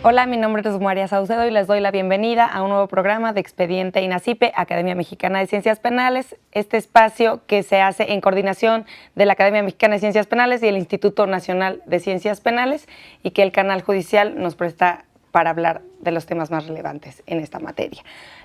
Hola, mi nombre es María Saucedo y les doy la bienvenida a un nuevo programa de Expediente INACIPE, Academia Mexicana de Ciencias Penales, este espacio que se hace en coordinación de la Academia Mexicana de Ciencias Penales y el Instituto Nacional de Ciencias Penales, y que el canal judicial nos presta para hablar de los temas más relevantes en esta materia.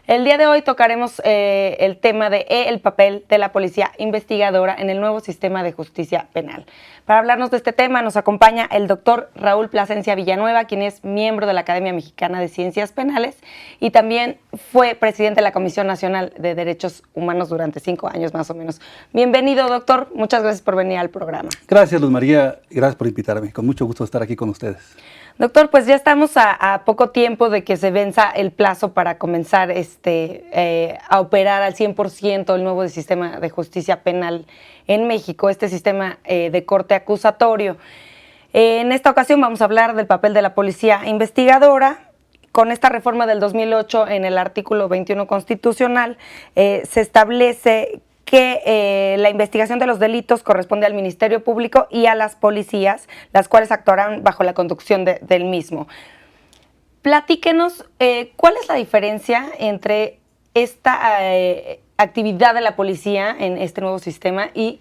El día de hoy tocaremos el tema de el papel de la policía investigadora en el nuevo sistema de justicia penal. Para hablarnos de este tema nos acompaña el doctor Raúl Plasencia Villanueva, quien es miembro de la Academia Mexicana de Ciencias Penales y también fue presidente de la Comisión Nacional de Derechos Humanos durante 5 años más o menos. Bienvenido, doctor. Muchas gracias por venir al programa. Gracias, Luz María. Gracias por invitarme. Con mucho gusto estar aquí con ustedes. Doctor, pues ya estamos a poco tiempo de que se venza el plazo para comenzar a operar al 100% el nuevo sistema de justicia penal en México, este sistema de corte acusatorio. En esta ocasión vamos a hablar del papel de la policía investigadora. Con esta reforma del 2008, en el artículo 21 constitucional, se establece que la investigación de los delitos corresponde al Ministerio Público y a las policías, las cuales actuarán bajo la conducción del mismo. Platíquenos, ¿cuál es la diferencia entre esta actividad de la policía en este nuevo sistema y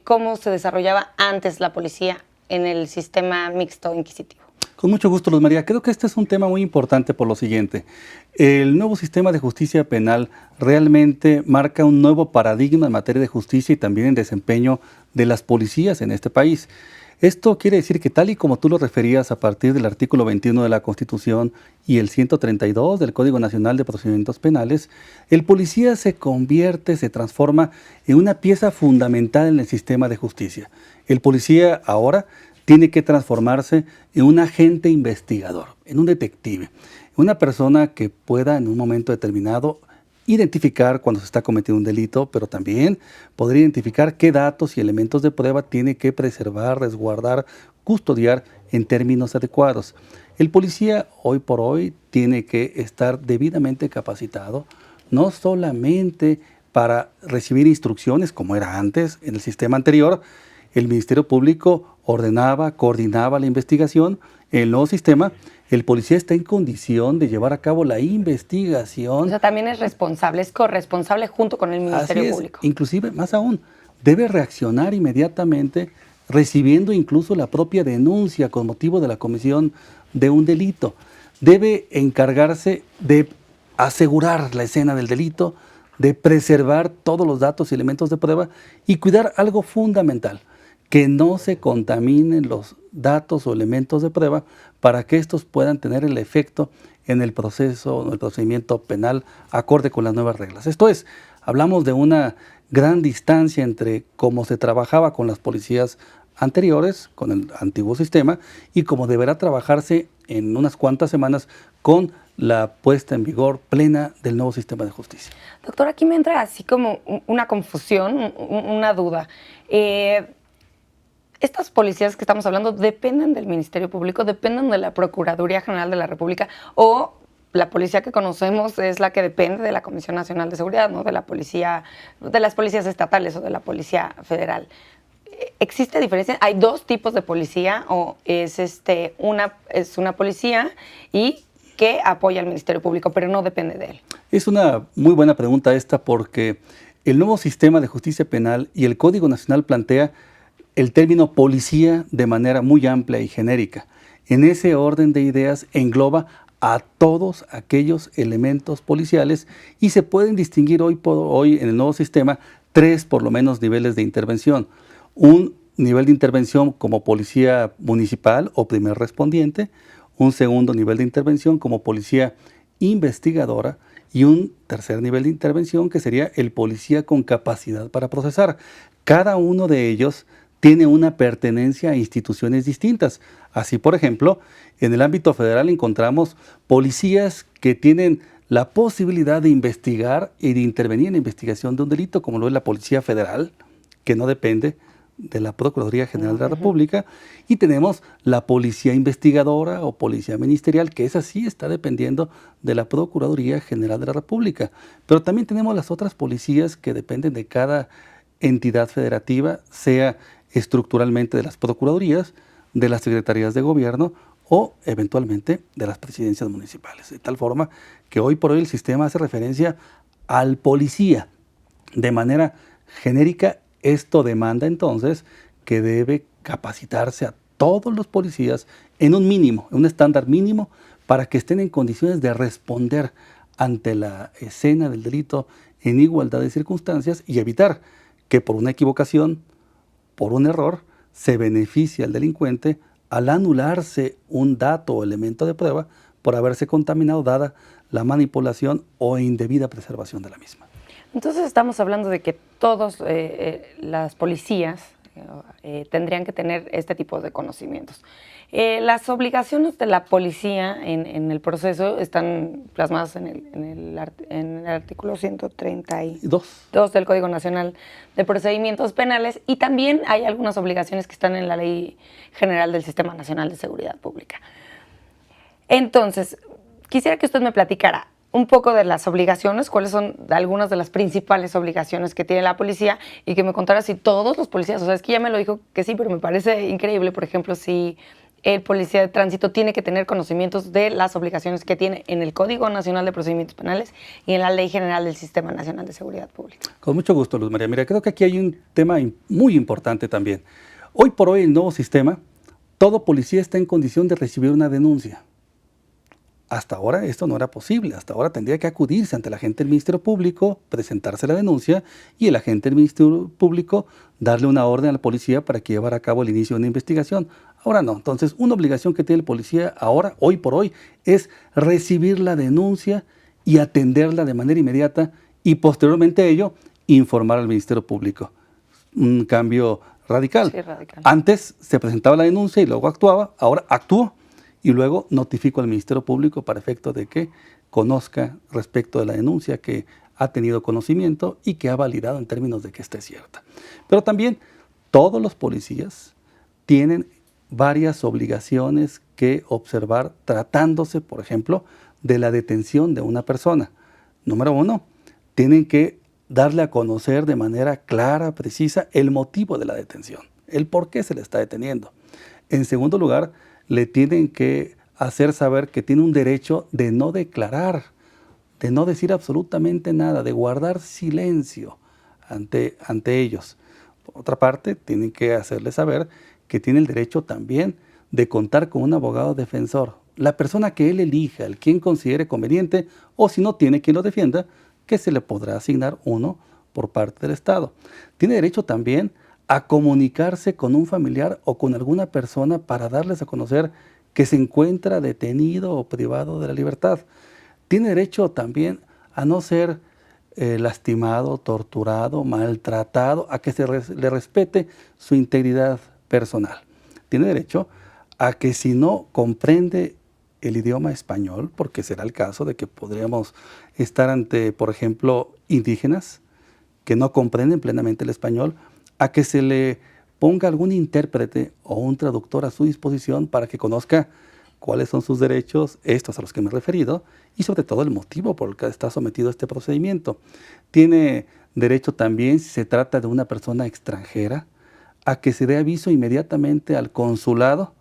cómo se desarrollaba antes la policía en el sistema mixto inquisitivo? Con mucho gusto, Luz María. Creo que este es un tema muy importante por lo siguiente. El nuevo sistema de justicia penal realmente marca un nuevo paradigma en materia de justicia y también en desempeño de las policías en este país. Esto quiere decir que, tal y como tú lo referías a partir del artículo 21 de la Constitución y el 132 del Código Nacional de Procedimientos Penales, el policía se transforma en una pieza fundamental en el sistema de justicia. El policía ahora tiene que transformarse en un agente investigador, en un detective, una persona que pueda en un momento determinado identificar cuando se está cometiendo un delito, pero también podría identificar qué datos y elementos de prueba tiene que preservar, resguardar, custodiar en términos adecuados. El policía hoy por hoy tiene que estar debidamente capacitado, no solamente para recibir instrucciones como era antes en el sistema anterior. El Ministerio Público ordenaba, coordinaba la investigación. En el nuevo sistema, el policía está en condición de llevar a cabo la investigación. O sea, también es responsable, es corresponsable junto con el Ministerio Público. Inclusive, más aún, debe reaccionar inmediatamente, recibiendo incluso la propia denuncia con motivo de la comisión de un delito. Debe encargarse de asegurar la escena del delito, de preservar todos los datos y elementos de prueba y cuidar algo fundamental: que no se contaminen los datos o elementos de prueba para que estos puedan tener el efecto en el proceso, en el procedimiento penal acorde con las nuevas reglas. Esto es, hablamos de una gran distancia entre cómo se trabajaba con las policías anteriores, con el antiguo sistema, y cómo deberá trabajarse en unas cuantas semanas con la puesta en vigor plena del nuevo sistema de justicia. Doctor, aquí me entra así como una confusión, una duda. Estas policías que estamos hablando dependen del Ministerio Público, dependen de la Procuraduría General de la República, o la policía que conocemos es la que depende de la Comisión Nacional de Seguridad, ¿no? De la policía, de las policías estatales o de la Policía Federal. ¿Existe diferencia? ¿Hay dos tipos de policía o es una policía y que apoya al Ministerio Público, pero no depende de él? Es una muy buena pregunta esta, porque el nuevo sistema de justicia penal y el Código Nacional plantea el término policía de manera muy amplia y genérica. En ese orden de ideas engloba a todos aquellos elementos policiales y se pueden distinguir hoy por hoy en el nuevo sistema 3 por lo menos niveles de intervención. Un nivel de intervención como policía municipal o primer respondiente, un segundo nivel de intervención como policía investigadora y un tercer nivel de intervención que sería el policía con capacidad para procesar. Cada uno de ellos tiene una pertenencia a instituciones distintas. Así, por ejemplo, en el ámbito federal encontramos policías que tienen la posibilidad de investigar y de intervenir en la investigación de un delito, como lo es la Policía Federal, que no depende de la Procuraduría General de la República, y tenemos la Policía Investigadora o Policía Ministerial, que esa sí está dependiendo de la Procuraduría General de la República. Pero también tenemos las otras policías que dependen de cada entidad federativa, sea estructuralmente de las procuradurías, de las secretarías de gobierno o eventualmente de las presidencias municipales. De tal forma que hoy por hoy el sistema hace referencia al policía de manera genérica. Esto demanda entonces que debe capacitarse a todos los policías en un mínimo, en un estándar mínimo, para que estén en condiciones de responder ante la escena del delito en igualdad de circunstancias y evitar que por una equivocación, por un error, se beneficie al delincuente al anularse un dato o elemento de prueba por haberse contaminado dada la manipulación o indebida preservación de la misma. Entonces estamos hablando de que todos las policías tendrían que tener este tipo de conocimientos. Las obligaciones de la policía en el proceso están plasmadas en el artículo 132 del Código Nacional de Procedimientos Penales, y también hay algunas obligaciones que están en la Ley General del Sistema Nacional de Seguridad Pública. Entonces, quisiera que usted me platicara un poco de las obligaciones, cuáles son algunas de las principales obligaciones que tiene la policía, y que me contara si todos los policías, o sea, es que ya me lo dijo que sí, pero me parece increíble, por ejemplo, si el policía de tránsito tiene que tener conocimientos de las obligaciones que tiene en el Código Nacional de Procedimientos Penales y en la Ley General del Sistema Nacional de Seguridad Pública. Con mucho gusto, Luz María. Mira, creo que aquí hay un tema muy importante también. Hoy por hoy, el nuevo sistema, todo policía está en condición de recibir una denuncia. Hasta ahora esto no era posible. Hasta ahora tendría que acudirse ante el agente del Ministerio Público, presentarse la denuncia y el agente del Ministerio Público darle una orden a la policía para que llevara a cabo el inicio de una investigación. Ahora no. Entonces, una obligación que tiene el policía ahora, hoy por hoy, es recibir la denuncia y atenderla de manera inmediata y posteriormente a ello informar al Ministerio Público. Un cambio radical. Sí, radical. Antes se presentaba la denuncia y luego actuaba, ahora actúa y luego notifico al Ministerio Público para efecto de que conozca respecto de la denuncia, que ha tenido conocimiento y que ha validado en términos de que esté cierta. Pero también todos los policías tienen varias obligaciones que observar tratándose, por ejemplo, de la detención de una persona. Número uno, tienen que darle a conocer de manera clara, precisa, el motivo de la detención, el por qué se le está deteniendo. En segundo lugar, le tienen que hacer saber que tiene un derecho de no declarar, de no decir absolutamente nada, de guardar silencio ante ellos. Por otra parte, tienen que hacerle saber que tiene el derecho también de contar con un abogado defensor, la persona que él elija, el quien considere conveniente, o si no tiene quien lo defienda, que se le podrá asignar uno por parte del Estado. Tiene derecho también a comunicarse con un familiar o con alguna persona para darles a conocer que se encuentra detenido o privado de la libertad. Tiene derecho también a no ser lastimado, torturado, maltratado, a que le respete su integridad personal. Tiene derecho a que si no comprende el idioma español, porque será el caso de que podríamos estar ante, por ejemplo, indígenas que no comprenden plenamente el español, a que se le ponga algún intérprete o un traductor a su disposición para que conozca cuáles son sus derechos, estos a los que me he referido, y sobre todo el motivo por el que está sometido a este procedimiento. Tiene derecho también, si se trata de una persona extranjera, a que se dé aviso inmediatamente al consulado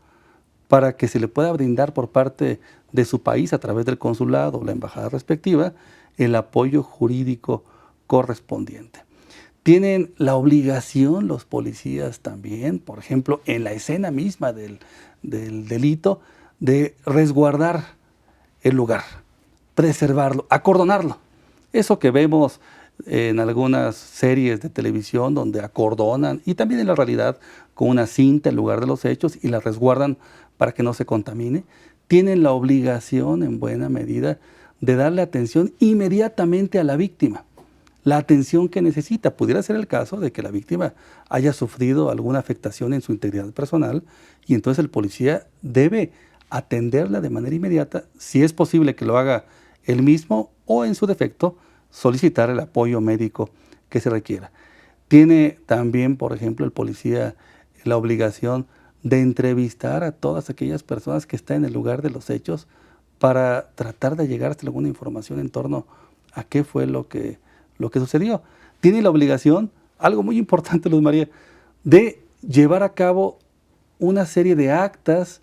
para que se le pueda brindar por parte de su país, a través del consulado o la embajada respectiva, el apoyo jurídico correspondiente. Tienen la obligación los policías también, por ejemplo, en la escena misma del delito, de resguardar el lugar, preservarlo, acordonarlo. Eso que vemos en algunas series de televisión donde acordonan, y también en la realidad con una cinta en lugar de los hechos y la resguardan para que no se contamine, tienen la obligación en buena medida de darle atención inmediatamente a la víctima. La atención que necesita. Pudiera ser el caso de que la víctima haya sufrido alguna afectación en su integridad personal y entonces el policía debe atenderla de manera inmediata, si es posible que lo haga él mismo o en su defecto solicitar el apoyo médico que se requiera. Tiene también, por ejemplo, el policía la obligación de entrevistar a todas aquellas personas que están en el lugar de los hechos para tratar de llegar hasta alguna información en torno a qué fue lo que sucedió. Tiene la obligación, algo muy importante, Luz María, de llevar a cabo una serie de actas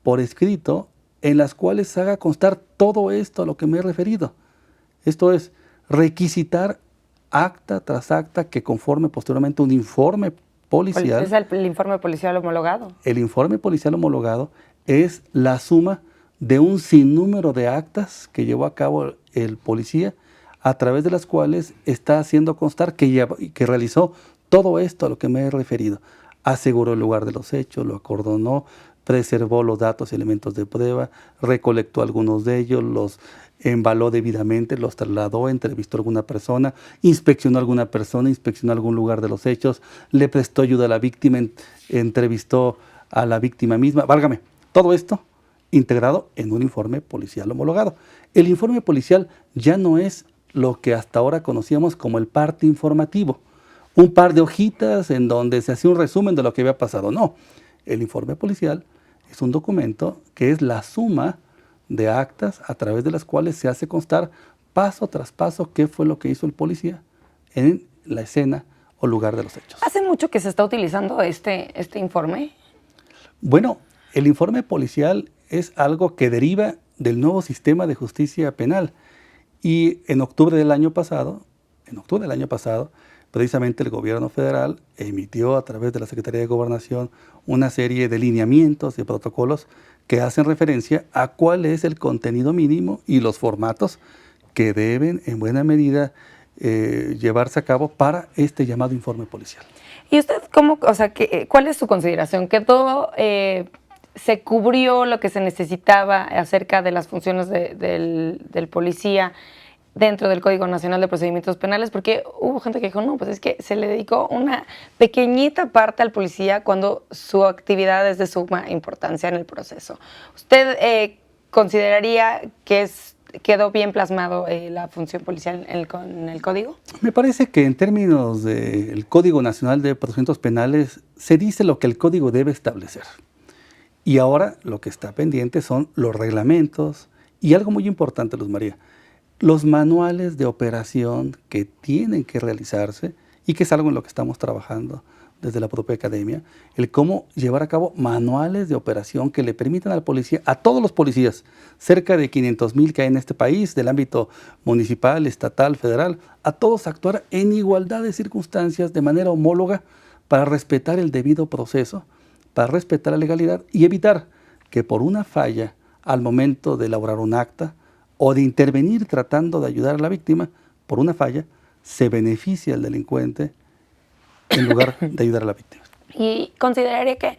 por escrito en las cuales se haga constar todo esto a lo que me he referido. Esto es, requisitar acta tras acta que conforme posteriormente un informe policial. Es el informe policial homologado. El informe policial homologado es la suma de un sinnúmero de actas que llevó a cabo el policía, a través de las cuales está haciendo constar que realizó todo esto a lo que me he referido. Aseguró el lugar de los hechos, lo acordonó, preservó los datos y elementos de prueba, recolectó algunos de ellos, los embaló debidamente, los trasladó, entrevistó a alguna persona, inspeccionó a alguna persona, inspeccionó algún lugar de los hechos, le prestó ayuda a la víctima, entrevistó a la víctima misma. Válgame, todo esto integrado en un informe policial homologado. El informe policial ya no es lo que hasta ahora conocíamos como el parte informativo, un par de hojitas en donde se hacía un resumen de lo que había pasado. No, el informe policial es un documento que es la suma de actas a través de las cuales se hace constar paso tras paso qué fue lo que hizo el policía en la escena o lugar de los hechos. ¿Hace mucho que se está utilizando este informe? Bueno, el informe policial es algo que deriva del nuevo sistema de justicia penal. Y en octubre del año pasado, precisamente el gobierno federal emitió a través de la Secretaría de Gobernación una serie de lineamientos y protocolos que hacen referencia a cuál es el contenido mínimo y los formatos que deben en buena medida llevarse a cabo para este llamado informe policial. ¿Y usted cuál es su consideración? ¿Que todo se cubrió lo que se necesitaba acerca de las funciones del policía dentro del Código Nacional de Procedimientos Penales? Porque hubo gente que dijo, no, pues es que se le dedicó una pequeñita parte al policía cuando su actividad es de suma importancia en el proceso. ¿Usted consideraría que quedó bien plasmado la función policial en el Código? Me parece que en términos del Código Nacional de Procedimientos Penales se dice lo que el Código debe establecer. Y ahora lo que está pendiente son los reglamentos y algo muy importante, Luz María, los manuales de operación que tienen que realizarse y que es algo en lo que estamos trabajando desde la propia academia, el cómo llevar a cabo manuales de operación que le permitan al policía, a todos los policías, cerca de 500,000 que hay en este país, del ámbito municipal, estatal, federal, a todos actuar en igualdad de circunstancias de manera homóloga para respetar el debido proceso, para respetar la legalidad y evitar que por una falla al momento de elaborar un acta o de intervenir tratando de ayudar a la víctima, por una falla, se beneficia al delincuente en lugar de ayudar a la víctima. ¿Y consideraría que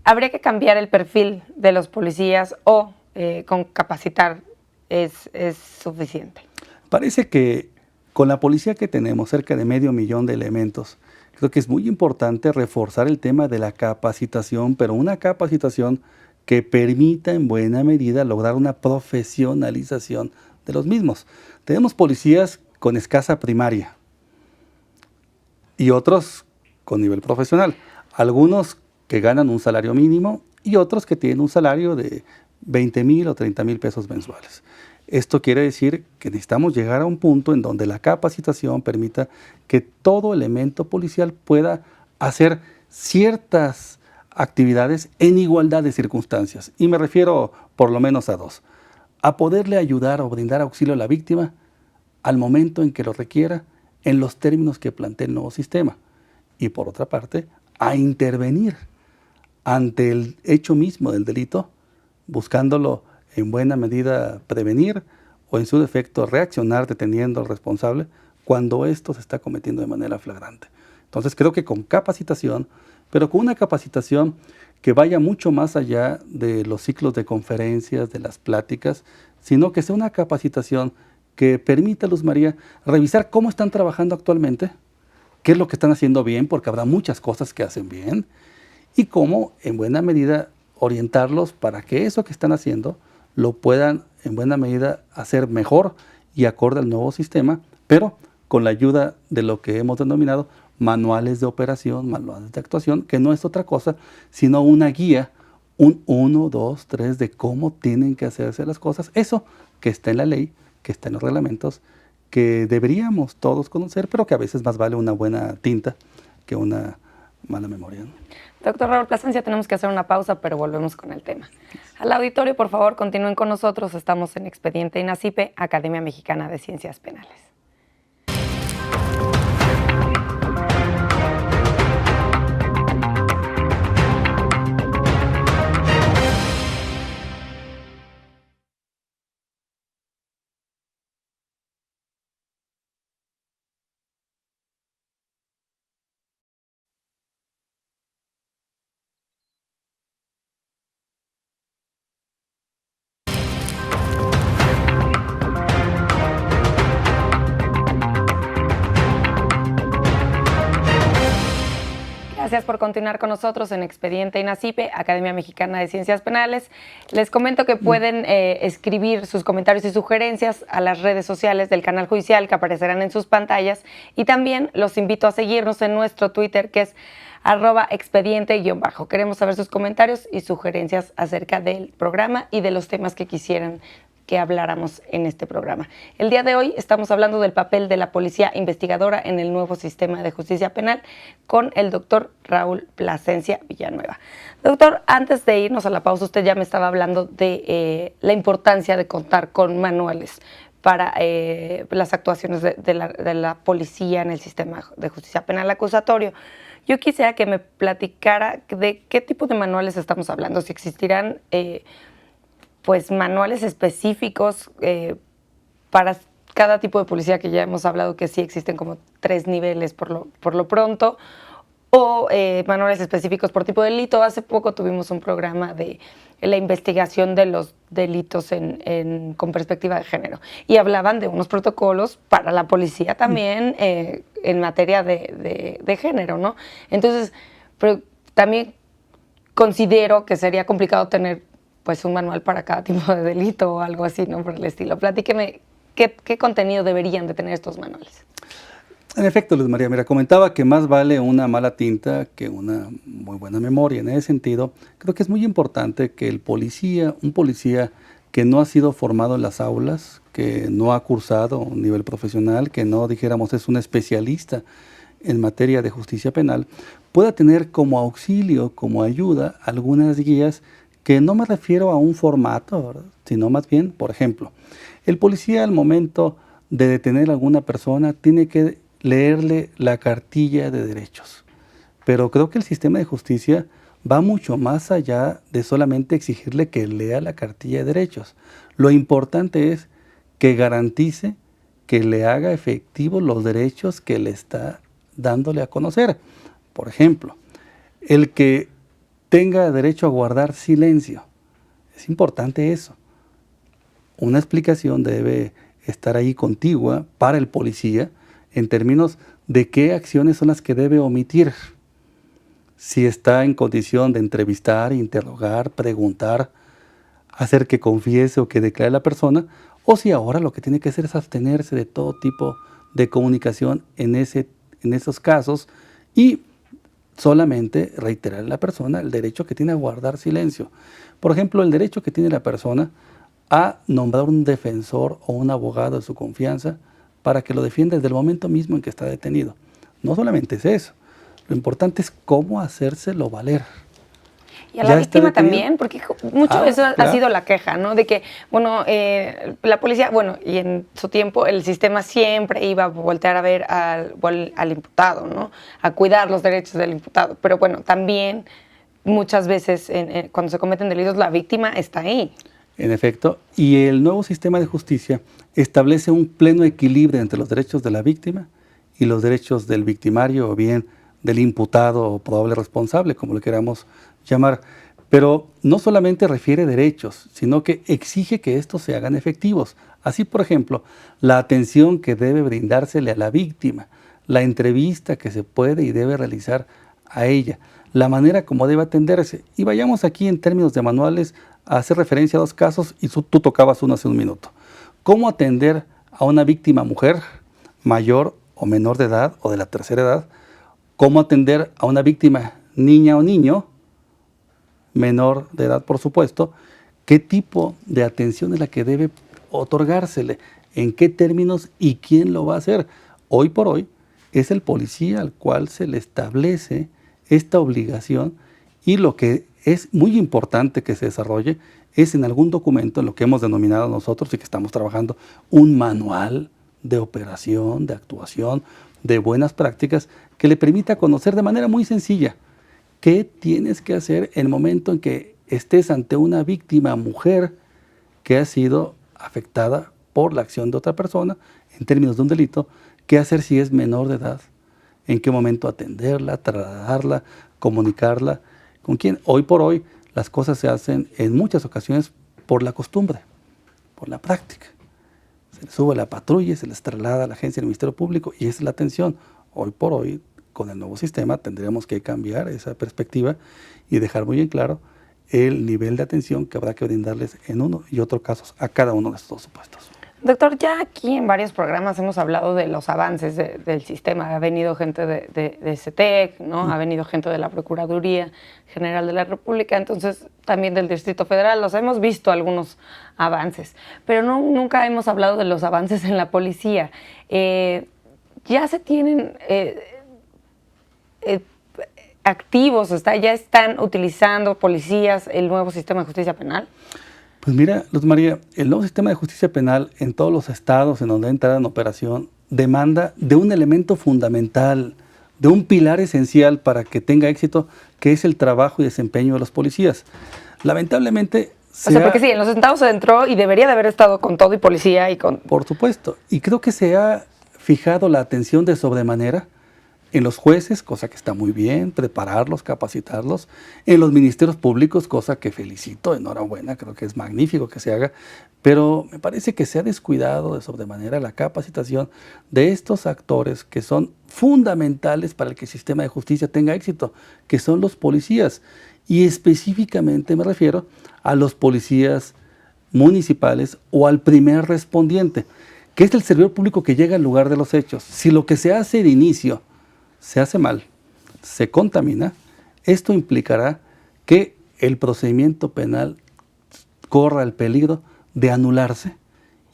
habría que cambiar el perfil de los policías o con capacitar es suficiente? Parece que con la policía que tenemos, cerca de 500,000 de elementos, creo que es muy importante reforzar el tema de la capacitación, pero una capacitación que permita en buena medida lograr una profesionalización de los mismos. Tenemos policías con escasa primaria y otros con nivel profesional. Algunos que ganan un salario mínimo y otros que tienen un salario de 20,000 o 30,000 pesos mensuales. Esto quiere decir que necesitamos llegar a un punto en donde la capacitación permita que todo elemento policial pueda hacer ciertas actividades en igualdad de circunstancias. Y me refiero por lo menos a dos. A poderle ayudar o brindar auxilio a la víctima al momento en que lo requiera, en los términos que plantea el nuevo sistema. Y por otra parte, a intervenir ante el hecho mismo del delito, buscándolo en buena medida prevenir o en su defecto reaccionar deteniendo al responsable cuando esto se está cometiendo de manera flagrante. Entonces creo que con capacitación, pero con una capacitación que vaya mucho más allá de los ciclos de conferencias, de las pláticas, sino que sea una capacitación que permita, Luz María, revisar cómo están trabajando actualmente, qué es lo que están haciendo bien, porque habrá muchas cosas que hacen bien, y cómo en buena medida orientarlos para que eso que están haciendo lo puedan en buena medida hacer mejor y acorde al nuevo sistema, pero con la ayuda de lo que hemos denominado manuales de operación, manuales de actuación, que no es otra cosa, sino una guía, un 1, 2, 3 de cómo tienen que hacerse las cosas. Eso que está en la ley, que está en los reglamentos, que deberíamos todos conocer, pero que a veces más vale una buena tinta que una mala memoria, ¿no? Doctor Raúl Plasencia, tenemos que hacer una pausa, pero volvemos con el tema. Al auditorio, por favor, continúen con nosotros. Estamos en Expediente INACIPE, Academia Mexicana de Ciencias Penales. Gracias por continuar con nosotros en Expediente INACIPE, Academia Mexicana de Ciencias Penales. Les comento que pueden escribir sus comentarios y sugerencias a las redes sociales del canal judicial que aparecerán en sus pantallas, y también los invito a seguirnos en nuestro Twitter, que es @expediente_. Queremos saber sus comentarios y sugerencias acerca del programa y de los temas que quisieran que habláramos en este programa. El día de hoy estamos hablando del papel de la policía investigadora en el nuevo sistema de justicia penal con el doctor Raúl Plasencia Villanueva. Doctor, antes de irnos a la pausa, usted ya me estaba hablando de la importancia de contar con manuales para las actuaciones de la policía en el sistema de justicia penal acusatorio. Yo quisiera que me platicara de qué tipo de manuales estamos hablando, si existirán pues manuales específicos para cada tipo de policía, que ya hemos hablado que sí existen como 3 niveles por lo pronto, o manuales específicos por tipo de delito. Hace poco tuvimos un programa de la investigación de los delitos con perspectiva de género, y hablaban de unos protocolos para la policía también en materia de género, ¿no? Entonces, pero también considero que sería complicado tener pues un manual para cada tipo de delito o algo así, ¿no? Por el estilo. Platíqueme, ¿qué contenido deberían de tener estos manuales? En efecto, Luz María, mira, comentaba que más vale una mala tinta que una muy buena memoria. En ese sentido, creo que es muy importante que un policía que no ha sido formado en las aulas, que no ha cursado un nivel profesional, que no, dijéramos, es un especialista en materia de justicia penal, pueda tener como auxilio, como ayuda, algunas guías, que no me refiero a un formato, ¿verdad?, sino más bien, por ejemplo, el policía al momento de detener a alguna persona tiene que leerle la cartilla de derechos. Pero creo que el sistema de justicia va mucho más allá de solamente exigirle que lea la cartilla de derechos. Lo importante es que garantice que le haga efectivos los derechos que le está dándole a conocer. Por ejemplo, el que tenga derecho a guardar silencio. Es importante eso. Una explicación debe estar ahí contigua para el policía en términos de qué acciones son las que debe omitir. Si está en condición de entrevistar, interrogar, preguntar, hacer que confiese o que declare la persona, o si ahora lo que tiene que hacer es abstenerse de todo tipo de comunicación en esos casos, y solamente reiterar a la persona el derecho que tiene a guardar silencio. Por ejemplo, el derecho que tiene la persona a nombrar un defensor o un abogado de su confianza para que lo defienda desde el momento mismo en que está detenido. No solamente es eso, lo importante es cómo hacérselo valer. Y a la víctima también, porque mucho eso ha sido la queja, ¿no? De que, bueno, la policía, bueno, y en su tiempo el sistema siempre iba a voltear a ver al imputado, ¿no? A cuidar los derechos del imputado. Pero bueno, también muchas veces cuando se cometen delitos la víctima está ahí. En efecto, y el nuevo sistema de justicia establece un pleno equilibrio entre los derechos de la víctima y los derechos del victimario, o bien del imputado o probable responsable, como lo queramos llamar. Pero no solamente refiere derechos, sino que exige que estos se hagan efectivos. Así, por ejemplo, la atención que debe brindársele a la víctima, la entrevista que se puede y debe realizar a ella, la manera como debe atenderse. Y vayamos aquí en términos de manuales a hacer referencia a 2 casos, y tú tocabas uno hace un minuto. ¿Cómo atender a una víctima mujer mayor o menor de edad o de la tercera edad? ¿Cómo atender a una víctima niña o niño menor de edad, por supuesto? ¿Qué tipo de atención es la que debe otorgársele? ¿En qué términos y quién lo va a hacer? Hoy por hoy es el policía al cual se le establece esta obligación, y lo que es muy importante que se desarrolle es en algún documento, en lo que hemos denominado nosotros y que estamos trabajando, un manual de operación, de actuación, de buenas prácticas, que le permita conocer de manera muy sencilla qué tienes que hacer en el momento en que estés ante una víctima mujer que ha sido afectada por la acción de otra persona, en términos de un delito, qué hacer si es menor de edad, en qué momento atenderla, trasladarla, comunicarla, con quién. Hoy por hoy las cosas se hacen en muchas ocasiones por la costumbre, por la práctica. Se les sube la patrulla, se les traslada a la agencia del Ministerio Público y esa es la atención. Hoy por hoy, con el nuevo sistema, tendremos que cambiar esa perspectiva y dejar muy en claro el nivel de atención que habrá que brindarles en uno y otro casos a cada uno de estos dos supuestos. Doctor, ya aquí en varios programas hemos hablado de los avances del sistema. Ha venido gente de CETEC, ¿no? Ha venido gente de la Procuraduría General de la República, entonces también del Distrito Federal. Los hemos visto algunos avances, pero nunca hemos hablado de los avances en la policía. Ya se tienen activos, ya están utilizando policías el nuevo sistema de justicia penal. Pues mira, Luz María, el nuevo sistema de justicia penal en todos los estados en donde ha entrado en operación demanda de un elemento fundamental, de un pilar esencial para que tenga éxito, que es el trabajo y desempeño de los policías. Lamentablemente... porque sí, en los estados se entró y debería de haber estado con todo y policía y con... Por supuesto, y creo que se ha fijado la atención de sobremanera en los jueces, cosa que está muy bien, prepararlos, capacitarlos, en los ministerios públicos, cosa que felicito, enhorabuena, creo que es magnífico que se haga, pero me parece que se ha descuidado de sobremanera la capacitación de estos actores que son fundamentales para que el sistema de justicia tenga éxito, que son los policías, y específicamente me refiero a los policías municipales o al primer respondiente, que es el servidor público que llega al lugar de los hechos. Si lo que se hace de inicio se hace mal, se contamina, esto implicará que el procedimiento penal corra el peligro de anularse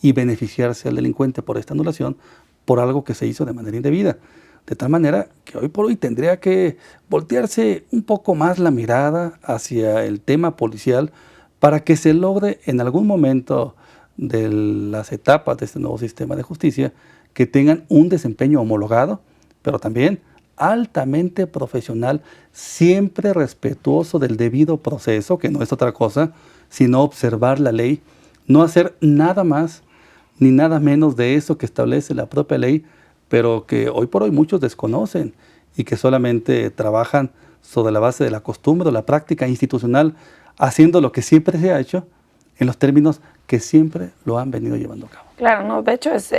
y beneficiarse al delincuente por esta anulación por algo que se hizo de manera indebida. De tal manera que hoy por hoy tendría que voltearse un poco más la mirada hacia el tema policial para que se logre en algún momento de las etapas de este nuevo sistema de justicia que tengan un desempeño homologado, pero también altamente profesional, siempre respetuoso del debido proceso, que no es otra cosa, sino observar la ley, no hacer nada más ni nada menos de eso que establece la propia ley, pero que hoy por hoy muchos desconocen y que solamente trabajan sobre la base de la costumbre o la práctica institucional, haciendo lo que siempre se ha hecho en los términos que siempre lo han venido llevando a cabo. Claro, no, de hecho es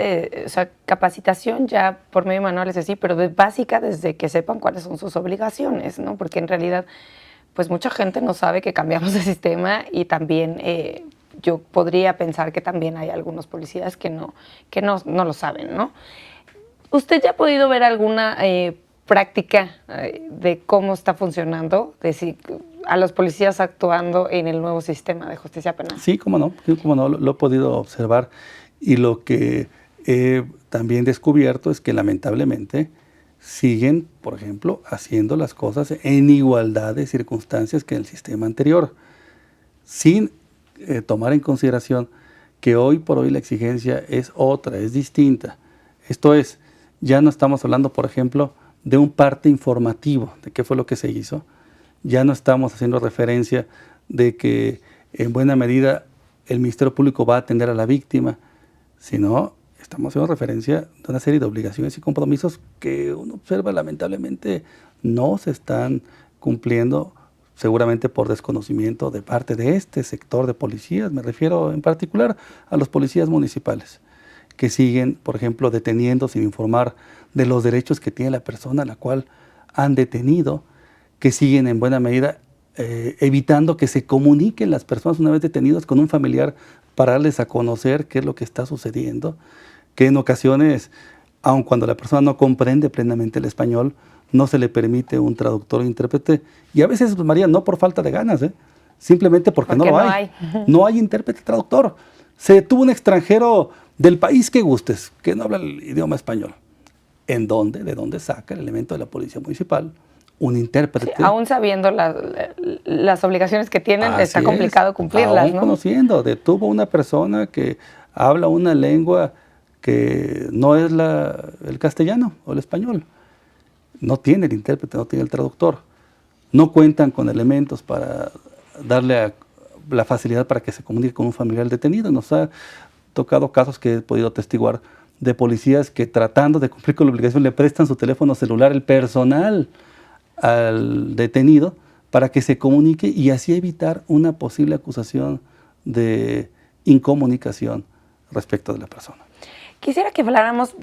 capacitación ya por medio de manuales así, pero básica desde que sepan cuáles son sus obligaciones, ¿no? Porque en realidad, pues mucha gente no sabe que cambiamos de sistema y también yo podría pensar que también hay algunos policías que no lo saben, ¿no? ¿Usted ya ha podido ver alguna práctica de cómo está funcionando, a los policías actuando en el nuevo sistema de justicia penal? Sí, cómo no, lo he podido observar. Y lo que he también descubierto es que lamentablemente siguen, por ejemplo, haciendo las cosas en igualdad de circunstancias que en el sistema anterior, sin tomar en consideración que hoy por hoy la exigencia es otra, es distinta. Esto es, ya no estamos hablando, por ejemplo, de un parte informativo de qué fue lo que se hizo. Ya no estamos haciendo referencia de que en buena medida el Ministerio Público va a atender a la víctima, sino estamos haciendo referencia de una serie de obligaciones y compromisos que uno observa lamentablemente no se están cumpliendo, seguramente por desconocimiento de parte de este sector de policías. Me refiero en particular a los policías municipales, que siguen, por ejemplo, deteniendo sin informar de los derechos que tiene la persona a la cual han detenido, que siguen en buena medida evitando que se comuniquen las personas una vez detenidas con un familiar para darles a conocer qué es lo que está sucediendo, que en ocasiones, aun cuando la persona no comprende plenamente el español, no se le permite un traductor o intérprete, y a veces, pues, María, no por falta de ganas, simplemente porque no lo hay. No hay intérprete traductor. Se detuvo un extranjero del país que gustes, que no habla el idioma español. ¿En dónde? ¿De dónde saca el elemento de la policía municipal un intérprete. Sí, aún sabiendo las obligaciones que tienen, Así está complicado es, cumplirlas, aún ¿no? conociendo, detuvo a una persona que habla una lengua que no es el castellano o el español. No tiene el intérprete, no tiene el traductor. No cuentan con elementos para darle la facilidad para que se comunique con un familiar detenido. Nos ha tocado casos que he podido atestiguar de policías que, tratando de cumplir con la obligación, le prestan su teléfono celular, el personal, al detenido para que se comunique y así evitar una posible acusación de incomunicación respecto de la persona. Quisiera que habláramos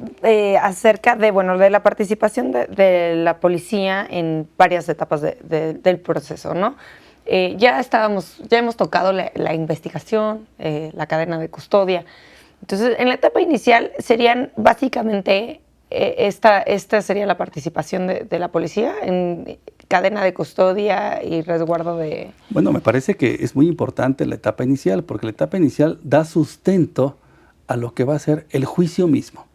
acerca de, bueno, de la participación de la policía en varias etapas del proceso, ¿no? Ya hemos tocado la investigación, la cadena de custodia. Entonces, en la etapa inicial serían básicamente, esta sería la participación de la policía en cadena de custodia y resguardo de... Bueno, me parece que es muy importante la etapa inicial, porque la etapa inicial da sustento a lo que va a ser el juicio mismo.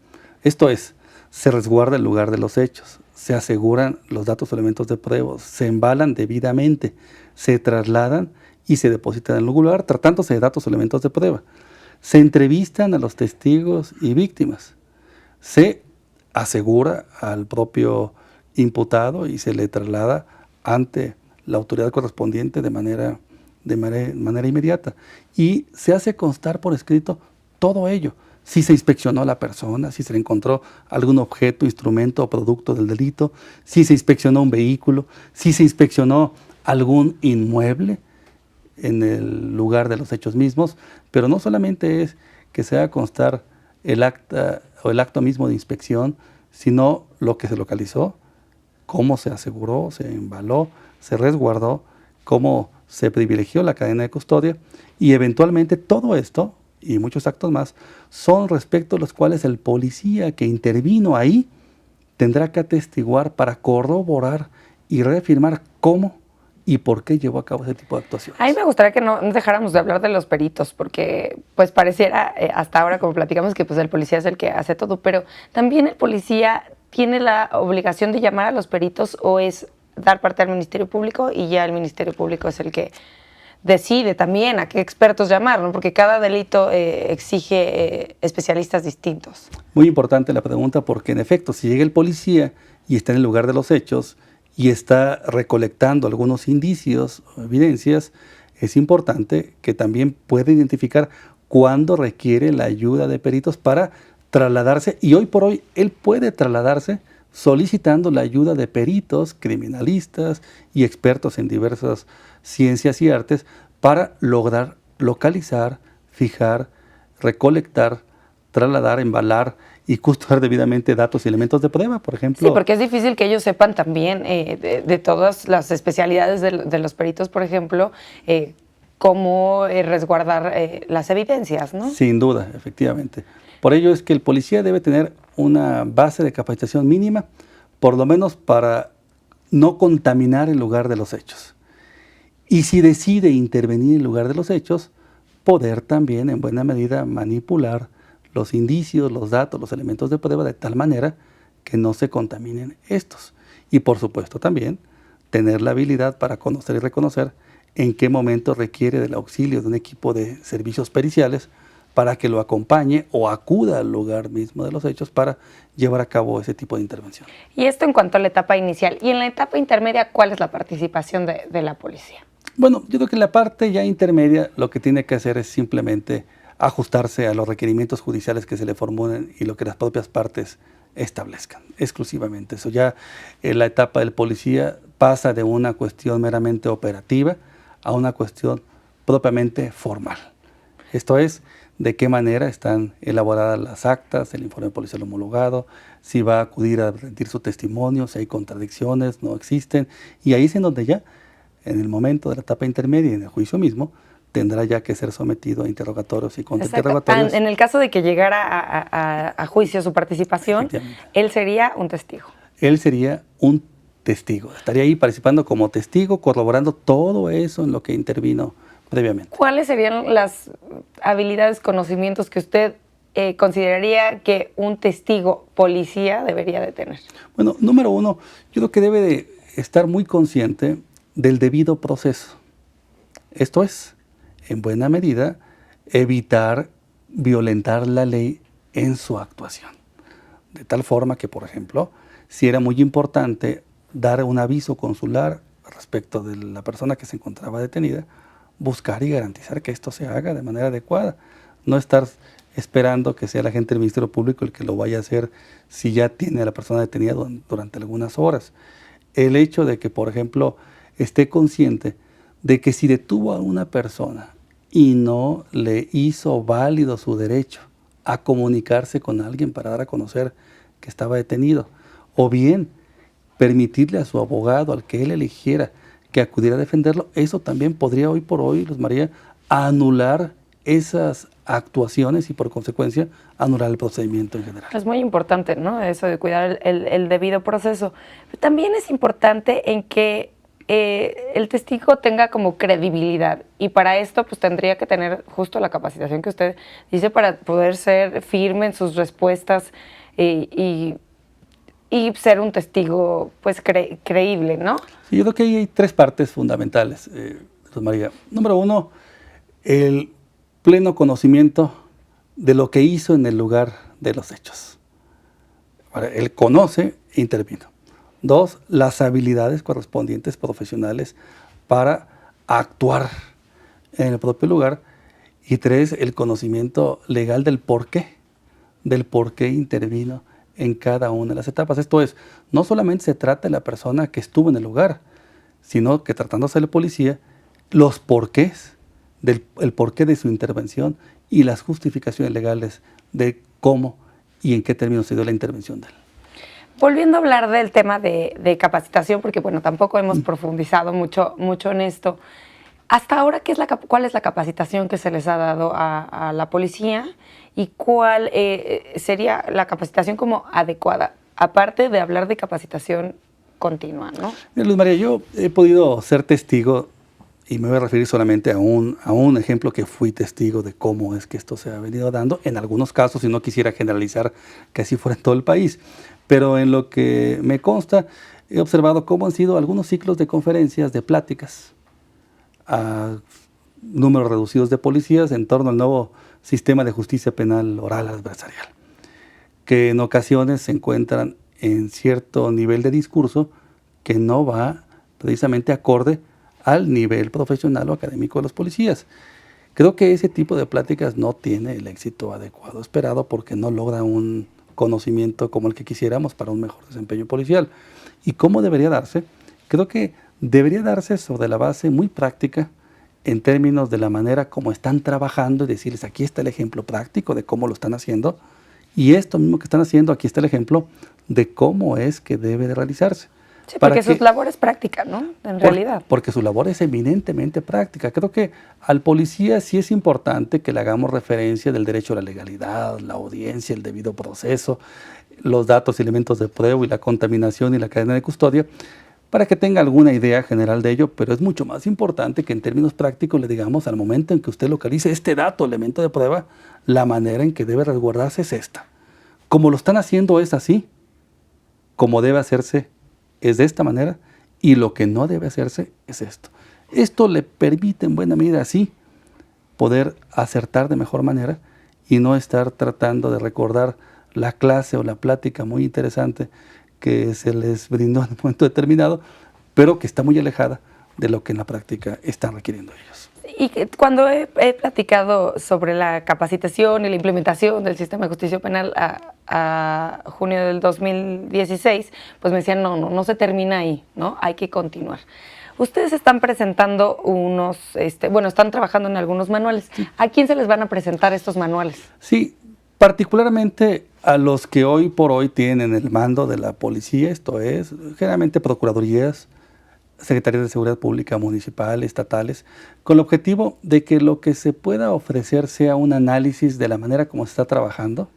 Esto es, se resguarda el lugar de los hechos, se aseguran los datos o elementos de prueba, se embalan debidamente, se trasladan y se depositan en el lugar, tratándose de datos o elementos de prueba. Se entrevistan a los testigos y víctimas. Se asegura al propio imputado y se le traslada ante la autoridad correspondiente de manera inmediata. Y se hace constar por escrito todo ello. Si se inspeccionó a la persona, si se le encontró algún objeto, instrumento o producto del delito, si se inspeccionó un vehículo, si se inspeccionó algún inmueble en el lugar de los hechos mismos, pero no solamente es que se haga constar el acta o el acto mismo de inspección, sino lo que se localizó, cómo se aseguró, se embaló, se resguardó, cómo se privilegió la cadena de custodia y eventualmente todo esto y muchos actos más son respecto a los cuales el policía que intervino ahí tendrá que atestiguar para corroborar y reafirmar cómo y por qué llevó a cabo ese tipo de actuaciones. A mí me gustaría que no dejáramos de hablar de los peritos, porque pues pareciera hasta ahora, como platicamos, que pues el policía es el que hace todo, pero también el policía tiene la obligación de llamar a los peritos o es dar parte al Ministerio Público y ya el Ministerio Público es el que decide también a qué expertos llamar, ¿no? Porque cada delito exige especialistas distintos. Muy importante la pregunta porque en efecto, si llega el policía y está en el lugar de los hechos y está recolectando algunos indicios o evidencias, es importante que también pueda identificar cuándo requiere la ayuda de peritos para trasladarse, y hoy por hoy él puede trasladarse solicitando la ayuda de peritos, criminalistas y expertos en diversas ciencias y artes para lograr localizar, fijar, recolectar, trasladar, embalar y custodiar debidamente datos y elementos de prueba, por ejemplo. Sí, porque es difícil que ellos sepan también de todas las especialidades de los peritos, por ejemplo, cómo resguardar las evidencias, ¿no? Sin duda, efectivamente. Por ello es que el policía debe tener una base de capacitación mínima, por lo menos para no contaminar el lugar de los hechos. Y si decide intervenir en el lugar de los hechos, poder también en buena medida manipular los indicios, los datos, los elementos de prueba de tal manera que no se contaminen estos. Y por supuesto también tener la habilidad para conocer y reconocer en qué momento requiere del auxilio de un equipo de servicios periciales para que lo acompañe o acuda al lugar mismo de los hechos para llevar a cabo ese tipo de intervención. Y esto en cuanto a la etapa inicial. Y en la etapa intermedia, ¿cuál es la participación de la policía? Bueno, yo creo que en la parte ya intermedia lo que tiene que hacer es simplemente ajustarse a los requerimientos judiciales que se le formulen y lo que las propias partes establezcan, exclusivamente. Eso ya en la etapa del policía pasa de una cuestión meramente operativa a una cuestión propiamente formal. Esto es, de qué manera están elaboradas las actas, el informe policial homologado, si va a acudir a rendir su testimonio, si hay contradicciones, no existen. Y ahí es en donde ya, en el momento de la etapa intermedia y en el juicio mismo, tendrá ya que ser sometido a interrogatorios y contrainterrogatorios. En el caso de que llegara a juicio su participación, él sería un testigo. Él sería un testigo. Estaría ahí participando como testigo, corroborando todo eso en lo que intervino previamente. ¿Cuáles serían las habilidades, conocimientos que usted consideraría que un testigo policía debería de tener? Bueno, número uno, yo creo que debe de estar muy consciente del debido proceso. Esto es, en buena medida, evitar violentar la ley en su actuación. De tal forma que, por ejemplo, si era muy importante dar un aviso consular respecto de la persona que se encontraba detenida, buscar y garantizar que esto se haga de manera adecuada. No estar esperando que sea el agente del Ministerio Público el que lo vaya a hacer si ya tiene a la persona detenida durante algunas horas. El hecho de que, por ejemplo, esté consciente de que si detuvo a una persona y no le hizo válido su derecho a comunicarse con alguien para dar a conocer que estaba detenido, o bien permitirle a su abogado, al que él eligiera, que acudiera a defenderlo, eso también podría hoy por hoy, Luz María, anular esas actuaciones y por consecuencia anular el procedimiento en general. Es muy importante, ¿no? Eso de cuidar el debido proceso. Pero también es importante en que el testigo tenga como credibilidad, y para esto pues tendría que tener justo la capacitación que usted dice para poder ser firme en sus respuestas y ser un testigo pues creíble, ¿no? Sí, yo creo que hay tres partes fundamentales, Luz María. Número uno, el pleno conocimiento de lo que hizo en el lugar de los hechos. Ahora, él conoce e intervino. Dos, las habilidades correspondientes profesionales para actuar en el propio lugar. Y tres, el conocimiento legal del por qué intervino en cada una de las etapas. Esto es, no solamente se trata de la persona que estuvo en el lugar, sino que tratándose de policía, los porqués, el porqué de su intervención y las justificaciones legales de cómo y en qué términos se dio la intervención de él. Volviendo a hablar del tema de capacitación, porque bueno, tampoco hemos profundizado mucho en esto. Hasta ahora, ¿cuál es la capacitación que se les ha dado a la policía y cuál sería la capacitación como adecuada? Aparte de hablar de capacitación continua, ¿no? Mira, Luz María, yo he podido ser testigo, y me voy a referir solamente a un ejemplo que fui testigo de cómo es que esto se ha venido dando, en algunos casos, y no quisiera generalizar que así fuera en todo el país, pero en lo que me consta, he observado cómo han sido algunos ciclos de conferencias, de pláticas, a números reducidos de policías en torno al nuevo sistema de justicia penal oral adversarial, que en ocasiones se encuentran en cierto nivel de discurso que no va precisamente acorde al nivel profesional o académico de los policías. Creo que ese tipo de pláticas no tiene el éxito adecuado esperado porque no logra un conocimiento como el que quisiéramos para un mejor desempeño policial. ¿Y cómo debería darse? Creo que debería darse sobre la base muy práctica en términos de la manera como están trabajando y decirles, aquí está el ejemplo práctico de cómo lo están haciendo, y esto mismo que están haciendo, aquí está el ejemplo de cómo es que debe de realizarse. Sí, porque su labor es práctica, ¿no? En realidad. Porque su labor es eminentemente práctica. Creo que al policía sí es importante que le hagamos referencia del derecho a la legalidad, la audiencia, el debido proceso, los datos y elementos de prueba y la contaminación y la cadena de custodia, para que tenga alguna idea general de ello, pero es mucho más importante que en términos prácticos le digamos al momento en que usted localice este dato, elemento de prueba, la manera en que debe resguardarse es esta. Como lo están haciendo es así, como debe hacerse es de esta manera, y lo que no debe hacerse es esto. Esto le permite en buena medida así poder acertar de mejor manera y no estar tratando de recordar la clase o la plática muy interesante que se les brindó en un momento determinado, pero que está muy alejada de lo que en la práctica están requiriendo ellos. Y cuando he platicado sobre la capacitación y la implementación del sistema de justicia penal a junio del 2016, pues me decían, no se termina ahí, ¿no? Hay que continuar. Ustedes están presentando están trabajando en algunos manuales. Sí. ¿A quién se les van a presentar estos manuales? Sí, particularmente a los que hoy por hoy tienen el mando de la policía, esto es, generalmente procuradurías, secretarías de seguridad pública municipales, estatales, con el objetivo de que lo que se pueda ofrecer sea un análisis de la manera como se está trabajando,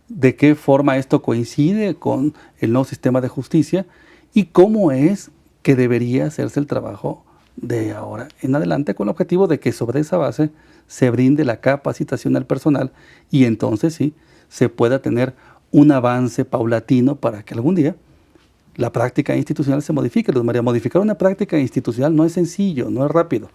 de qué forma esto coincide con el nuevo sistema de justicia y cómo es que debería hacerse el trabajo de ahora en adelante, con el objetivo de que sobre esa base se brinde la capacitación al personal y entonces sí se pueda tener un avance paulatino para que algún día la práctica institucional se modifique. Luz María, modificar una práctica institucional no es sencillo, no es rápido,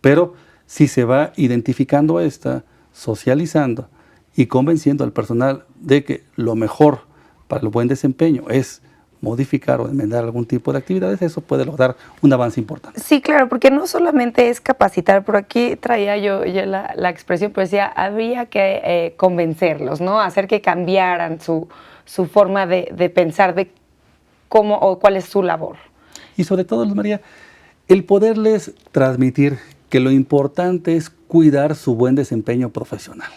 pero si se va identificando esta, socializando y convenciendo al personal de que lo mejor para el buen desempeño es modificar o enmendar algún tipo de actividades, eso puede lograr un avance importante. Sí, claro, porque no solamente es capacitar, por aquí traía yo la expresión, pero decía, había que convencerlos, ¿no? Hacer que cambiaran su forma de pensar, de cómo o cuál es su labor. Y sobre todo, Luz María, el poderles transmitir que lo importante es cuidar su buen desempeño profesional.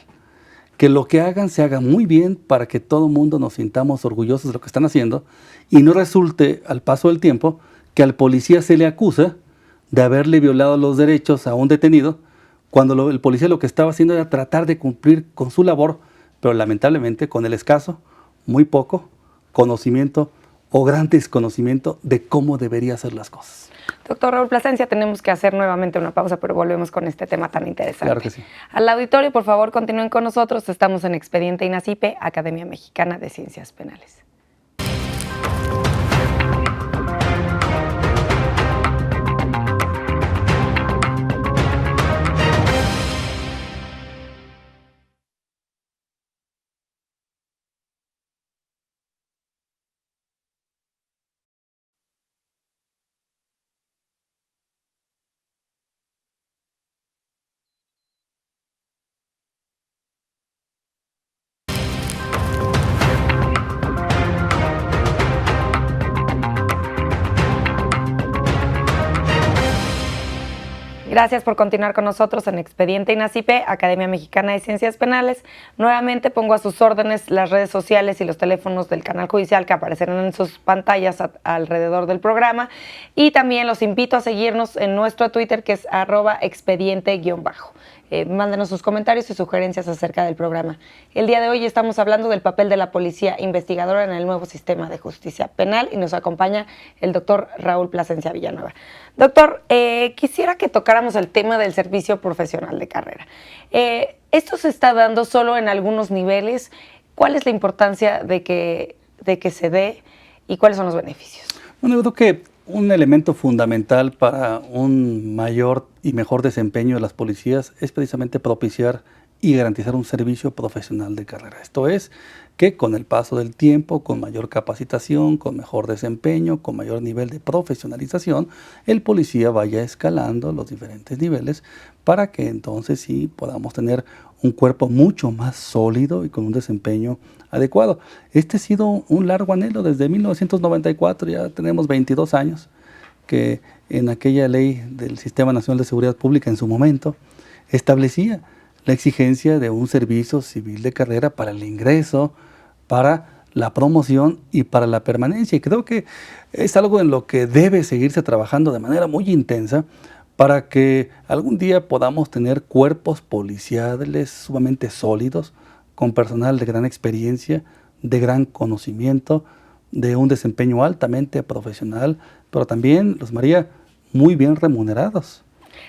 Que lo que hagan se haga muy bien para que todo el mundo nos sintamos orgullosos de lo que están haciendo y no resulte al paso del tiempo que al policía se le acusa de haberle violado los derechos a un detenido cuando el policía lo que estaba haciendo era tratar de cumplir con su labor, pero lamentablemente con el escaso, muy poco conocimiento o gran desconocimiento de cómo debería hacer las cosas. Doctor Raúl Plasencia, tenemos que hacer nuevamente una pausa, pero volvemos con este tema tan interesante. Claro que sí. Al auditorio, por favor, continúen con nosotros. Estamos en Expediente INACIPE, Academia Mexicana de Ciencias Penales. Gracias por continuar con nosotros en Expediente INACIPE, Academia Mexicana de Ciencias Penales. Nuevamente pongo a sus órdenes las redes sociales y los teléfonos del canal judicial que aparecerán en sus pantallas alrededor del programa. Y también los invito a seguirnos en nuestro Twitter, que es @expediente_. Mándenos sus comentarios y sugerencias acerca del programa. El día de hoy estamos hablando del papel de la policía investigadora en el nuevo sistema de justicia penal y nos acompaña el doctor Raúl Plasencia Villanueva. Doctor, quisiera que tocáramos el tema del servicio profesional de carrera. ¿Esto se está dando solo en algunos niveles? ¿Cuál es la importancia de que se dé y cuáles son los beneficios? Bueno, yo creo que un elemento fundamental para un mayor y mejor desempeño de las policías es precisamente propiciar y garantizar un servicio profesional de carrera. Esto es, que con el paso del tiempo, con mayor capacitación, con mejor desempeño, con mayor nivel de profesionalización, el policía vaya escalando los diferentes niveles para que entonces sí podamos tener un cuerpo mucho más sólido y con un desempeño adecuado. Este ha sido un largo anhelo desde 1994, ya tenemos 22 años, que en aquella ley del Sistema Nacional de Seguridad Pública en su momento establecía la exigencia de un servicio civil de carrera para el ingreso, para la promoción y para la permanencia. Y creo que es algo en lo que debe seguirse trabajando de manera muy intensa para que algún día podamos tener cuerpos policiales sumamente sólidos, con personal de gran experiencia, de gran conocimiento, de un desempeño altamente profesional, pero también, Luz María, muy bien remunerados.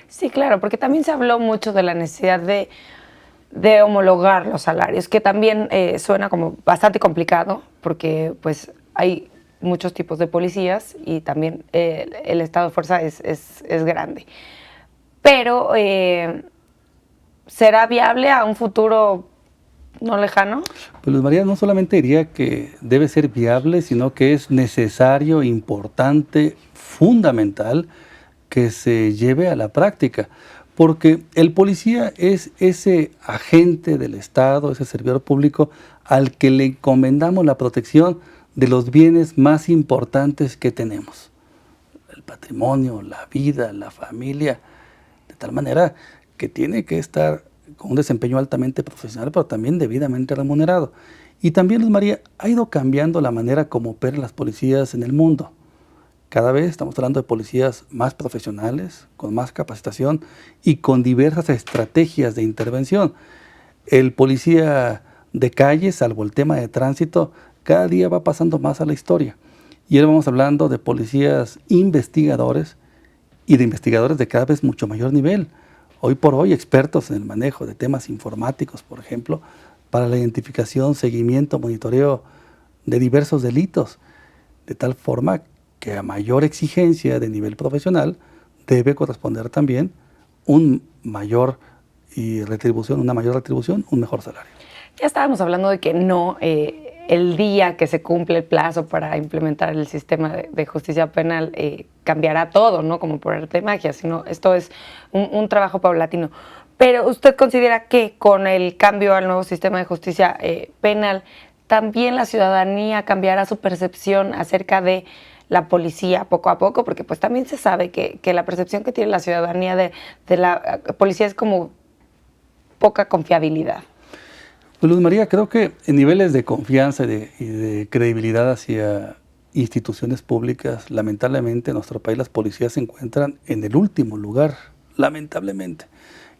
Sí, claro, porque también se habló mucho de la necesidad de homologar los salarios, que también suena como bastante complicado, porque pues hay muchos tipos de policías y también el estado de fuerza es grande. Pero, ¿será viable a un futuro no lejano? Pues Luz María, no solamente diría que debe ser viable, sino que es necesario, importante, fundamental que se lleve a la práctica, porque el policía es ese agente del Estado, ese servidor público al que le encomendamos la protección de los bienes más importantes que tenemos, el patrimonio, la vida, la familia, de tal manera que tiene que estar con un desempeño altamente profesional, pero también debidamente remunerado. Y también, Luz María, ha ido cambiando la manera como operan las policías en el mundo. Cada vez estamos hablando de policías más profesionales, con más capacitación y con diversas estrategias de intervención. El policía de calle, salvo el tema de tránsito, cada día va pasando más a la historia. Y ahora vamos hablando de policías investigadores y de investigadores de cada vez mucho mayor nivel. Hoy por hoy, expertos en el manejo de temas informáticos, por ejemplo, para la identificación, seguimiento, monitoreo de diversos delitos. de tal forma que a mayor exigencia de nivel profesional debe corresponder también una mayor retribución, un mejor salario. Ya estábamos hablando de que no, el día que se cumple el plazo para implementar el sistema de justicia penal cambiará todo, ¿no? Como por arte de magia, sino esto es un trabajo paulatino. Pero ¿usted considera que con el cambio al nuevo sistema de justicia penal, también la ciudadanía cambiará su percepción acerca de la policía poco a poco? Porque pues también se sabe que la percepción que tiene la ciudadanía de la policía es como poca confiabilidad. Pues Luz María, creo que en niveles de confianza y de credibilidad hacia instituciones públicas, lamentablemente en nuestro país las policías se encuentran en el último lugar, lamentablemente.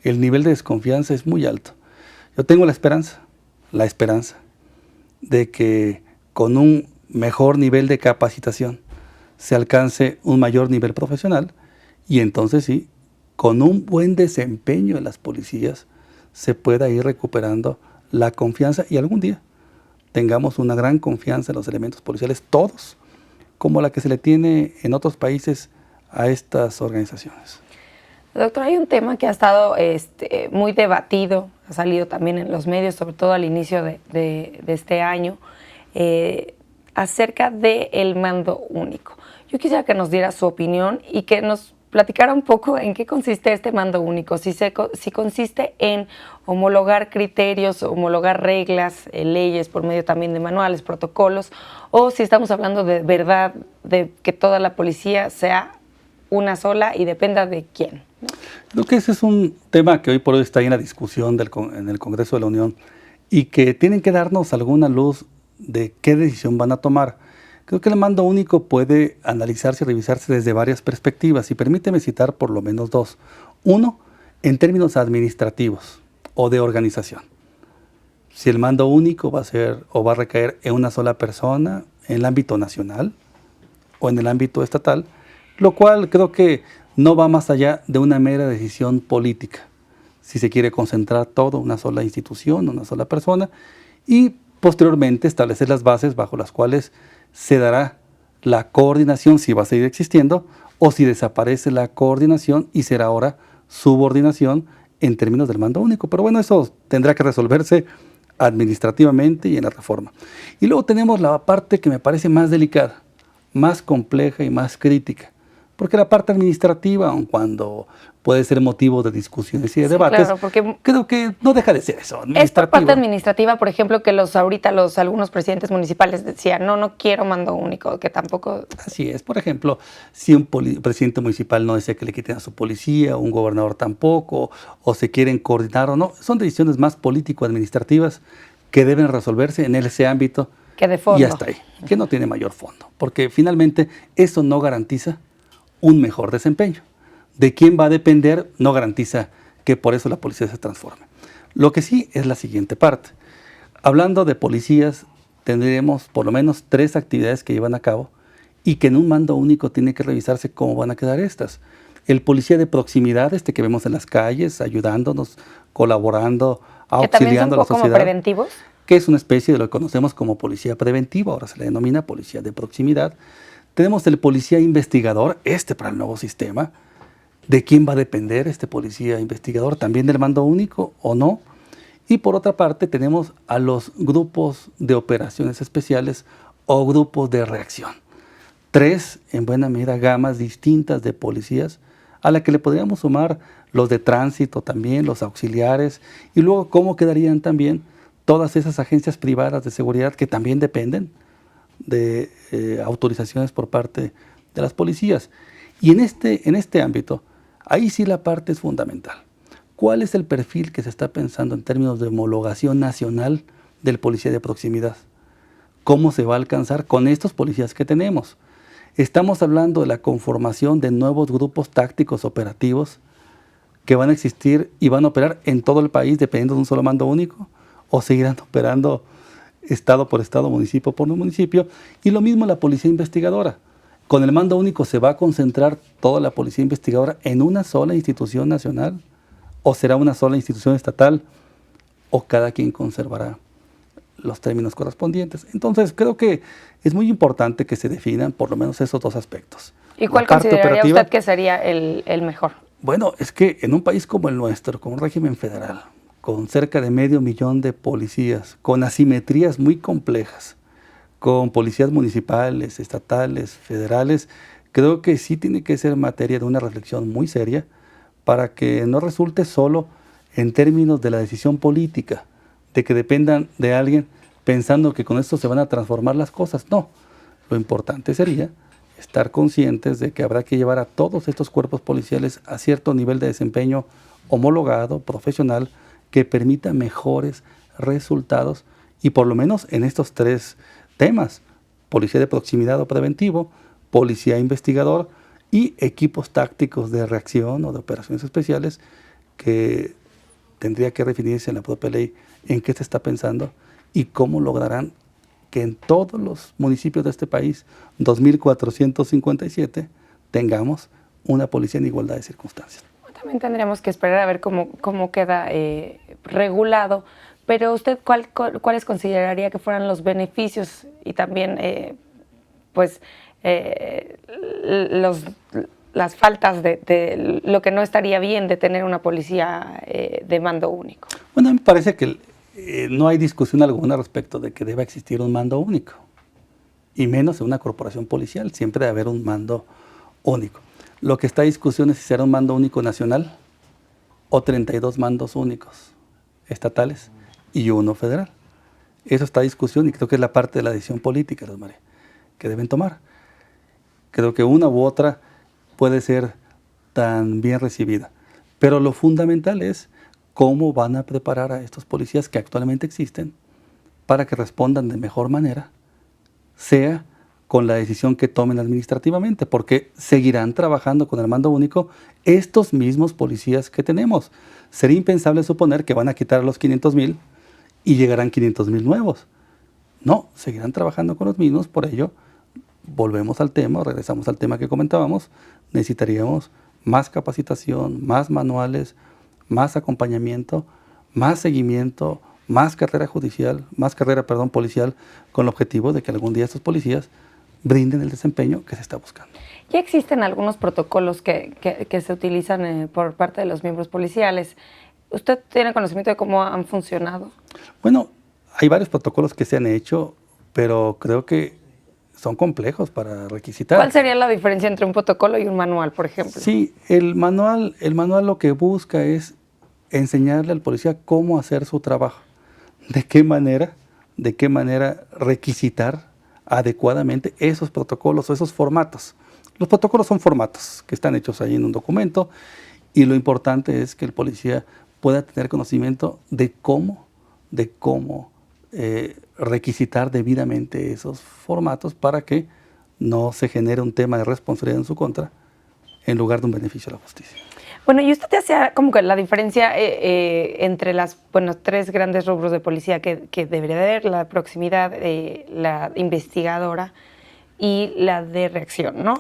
El nivel de desconfianza es muy alto. Yo tengo la esperanza de que con un mejor nivel de capacitación se alcance un mayor nivel profesional y entonces sí, con un buen desempeño en las policías se pueda ir recuperando la confianza y algún día tengamos una gran confianza en los elementos policiales, todos, como la que se le tiene en otros países a estas organizaciones. Doctor, hay un tema que ha estado muy debatido, ha salido también en los medios, sobre todo al inicio de este año, acerca del mando único. Yo quisiera que nos diera su opinión y que nos platicara un poco en qué consiste este mando único, si consiste en homologar criterios, homologar reglas, leyes por medio también de manuales, protocolos, o si estamos hablando de verdad, de que toda la policía sea una sola y dependa de quién, ¿no? Creo que ese es un tema que hoy por hoy está ahí en la discusión en el Congreso de la Unión y que tienen que darnos alguna luz de qué decisión van a tomar. Creo que el mando único puede analizarse y revisarse desde varias perspectivas y permíteme citar por lo menos dos. Uno, en términos administrativos o de organización. Si el mando único va a ser o va a recaer en una sola persona en el ámbito nacional o en el ámbito estatal, lo cual creo que no va más allá de una mera decisión política. Si se quiere concentrar todo en una sola institución, una sola persona, y posteriormente establecer las bases bajo las cuales se dará la coordinación, si va a seguir existiendo, o si desaparece la coordinación y será ahora subordinación en términos del mando único. Pero bueno, eso tendrá que resolverse administrativamente y en la reforma. Y luego tenemos la parte que me parece más delicada, más compleja y más crítica. Porque la parte administrativa, aun cuando puede ser motivo de discusiones y de debates, claro, porque creo que no deja de ser eso, esta parte administrativa, por ejemplo, que algunos presidentes municipales decían, no quiero mando único, que tampoco... Así es, por ejemplo, si un presidente municipal no desea que le quiten a su policía, un gobernador tampoco, o se quieren coordinar o no, son decisiones más político-administrativas que deben resolverse en ese ámbito. Que de fondo. Y hasta ahí, que no tiene mayor fondo, porque finalmente eso no garantiza un mejor desempeño. De quién va a depender no garantiza que por eso la policía se transforme. Lo que sí es la siguiente parte. Hablando de policías, tendremos por lo menos 3 actividades que llevan a cabo y que en un mando único tiene que revisarse cómo van a quedar estas. El policía de proximidad, que vemos en las calles, ayudándonos, colaborando, auxiliando a la sociedad. ¿Que también son como preventivos? Que es una especie de lo que conocemos como policía preventiva, ahora se le denomina policía de proximidad. Tenemos el policía investigador, para el nuevo sistema. ¿De quién va a depender este policía investigador? ¿También del mando único o no? Y por otra parte tenemos a los grupos de operaciones especiales o grupos de reacción. 3, en buena medida, gamas distintas de policías a la que le podríamos sumar los de tránsito también, los auxiliares, y luego cómo quedarían también todas esas agencias privadas de seguridad que también dependen de autorizaciones por parte de las policías. Y en este ámbito, ahí sí la parte es fundamental. ¿Cuál es el perfil que se está pensando en términos de homologación nacional del policía de proximidad? ¿Cómo se va a alcanzar con estos policías que tenemos? Estamos hablando de la conformación de nuevos grupos tácticos operativos que van a existir y van a operar en todo el país dependiendo de un solo mando único, o seguirán operando estado por estado, municipio por municipio, y lo mismo la policía investigadora. Con el mando único se va a concentrar toda la policía investigadora en una sola institución nacional, o será una sola institución estatal, o cada quien conservará los términos correspondientes. Entonces, creo que es muy importante que se definan por lo menos esos dos aspectos. ¿Y cuál consideraría usted que sería el mejor? Bueno, es que en un país como el nuestro, con un régimen federal, con cerca de 500,000 de policías, con asimetrías muy complejas, con policías municipales, estatales, federales, creo que sí tiene que ser materia de una reflexión muy seria para que no resulte solo en términos de la decisión política, de que dependan de alguien pensando que con esto se van a transformar las cosas. No, lo importante sería estar conscientes de que habrá que llevar a todos estos cuerpos policiales a cierto nivel de desempeño homologado, profesional, que permita mejores resultados y por lo menos en estos tres temas, policía de proximidad o preventivo, policía investigador y equipos tácticos de reacción o de operaciones especiales, que tendría que definirse en la propia ley en qué se está pensando y cómo lograrán que en todos los municipios de este país, 2.457, tengamos una policía en igualdad de circunstancias. También tendríamos que esperar a ver cómo queda regulado, pero usted ¿cuáles consideraría que fueran los beneficios y también las faltas de lo que no estaría bien de tener una policía de mando único? Bueno, a mí me parece que no hay discusión alguna respecto de que deba existir un mando único, y menos en una corporación policial, siempre debe haber un mando único. Lo que está en discusión es si será un mando único nacional o 32 mandos únicos estatales y uno federal. Eso está en discusión y creo que es la parte de la decisión política, Luz María, que deben tomar. Creo que una u otra puede ser tan bien recibida, pero lo fundamental es cómo van a preparar a estos policías que actualmente existen para que respondan de mejor manera, sea con la decisión que tomen administrativamente, porque seguirán trabajando con el mando único estos mismos policías que tenemos. Sería impensable suponer que van a quitar a los 500,000 y llegarán 500,000 nuevos. No, seguirán trabajando con los mismos, por ello volvemos al tema, regresamos al tema que comentábamos, necesitaríamos más capacitación, más manuales, más acompañamiento, más seguimiento, más carrera policial, con el objetivo de que algún día estos policías brinden el desempeño que se está buscando. Ya existen algunos protocolos que se utilizan por parte de los miembros policiales. ¿Usted tiene conocimiento de cómo han funcionado? Bueno, hay varios protocolos que se han hecho, pero creo que son complejos para requisitar. ¿Cuál sería la diferencia entre un protocolo y un manual, por ejemplo? Sí, el manual lo que busca es enseñarle al policía cómo hacer su trabajo, de qué manera requisitar adecuadamente esos protocolos o esos formatos. Los protocolos son formatos que están hechos ahí en un documento y lo importante es que el policía pueda tener conocimiento de cómo requisitar debidamente esos formatos para que no se genere un tema de responsabilidad en su contra en lugar de un beneficio a la justicia. Bueno, y usted te hacía como que la diferencia entre las tres grandes rubros de policía que debería haber: la proximidad, la investigadora y la de reacción, ¿no?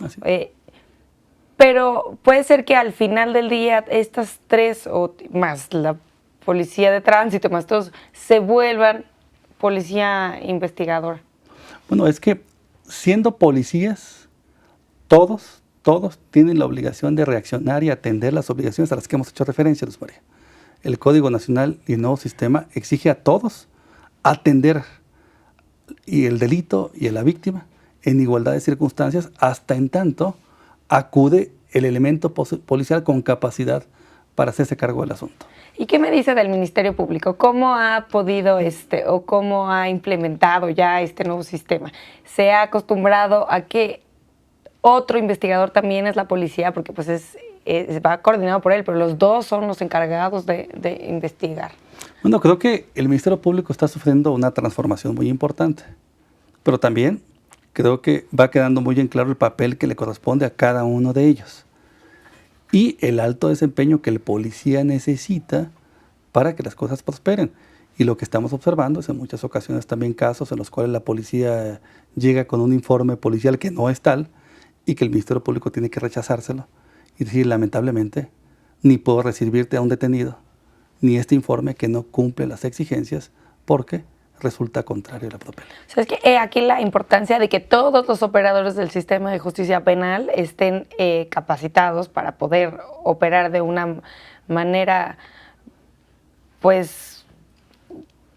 Pero puede ser que al final del día estas tres, o más la policía de tránsito, más todos, se vuelvan policía investigadora. Bueno, es que siendo policías, todos tienen la obligación de reaccionar y atender las obligaciones a las que hemos hecho referencia, Luz María. El Código Nacional y el nuevo sistema exige a todos atender y el delito y a la víctima en igualdad de circunstancias, hasta en tanto acude el elemento policial con capacidad para hacerse cargo del asunto. ¿Y qué me dice del Ministerio Público? ¿Cómo ha podido o cómo ha implementado ya este nuevo sistema? ¿Se ha acostumbrado a que otro investigador también es la policía? Porque pues va coordinado por él, pero los dos son los encargados de investigar. Bueno, creo que el Ministerio Público está sufriendo una transformación muy importante, pero también creo que va quedando muy en claro el papel que le corresponde a cada uno de ellos y el alto desempeño que el policía necesita para que las cosas prosperen. Y lo que estamos observando es en muchas ocasiones también casos en los cuales la policía llega con un informe policial que no es tal y que el Ministerio Público tiene que rechazárselo y decir, lamentablemente, ni puedo recibirte a un detenido, ni este informe que no cumple las exigencias, porque resulta contrario a la propia ley. O sea, es que aquí la importancia de que todos los operadores del sistema de justicia penal estén capacitados para poder operar de una manera, pues,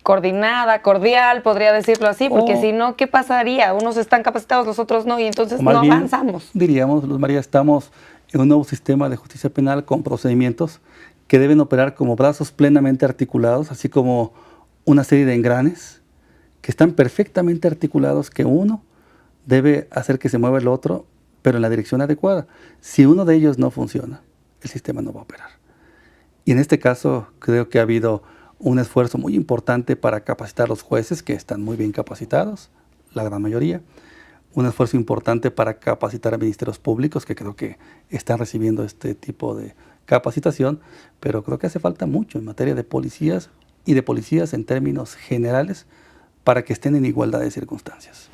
coordinada, cordial, podría decirlo así, porque si no, ¿qué pasaría? Unos están capacitados, los otros no, y entonces no avanzamos. Diríamos, Luz María, estamos en un nuevo sistema de justicia penal con procedimientos que deben operar como brazos plenamente articulados, así como una serie de engranes que están perfectamente articulados, que uno debe hacer que se mueva el otro, pero en la dirección adecuada. Si uno de ellos no funciona, el sistema no va a operar. Y en este caso creo que ha habido un esfuerzo muy importante para capacitar a los jueces, que están muy bien capacitados, la gran mayoría. Un esfuerzo importante para capacitar a ministerios públicos, que creo que están recibiendo este tipo de capacitación, pero creo que hace falta mucho en materia de policías y de policías en términos generales para que estén en igualdad de circunstancias.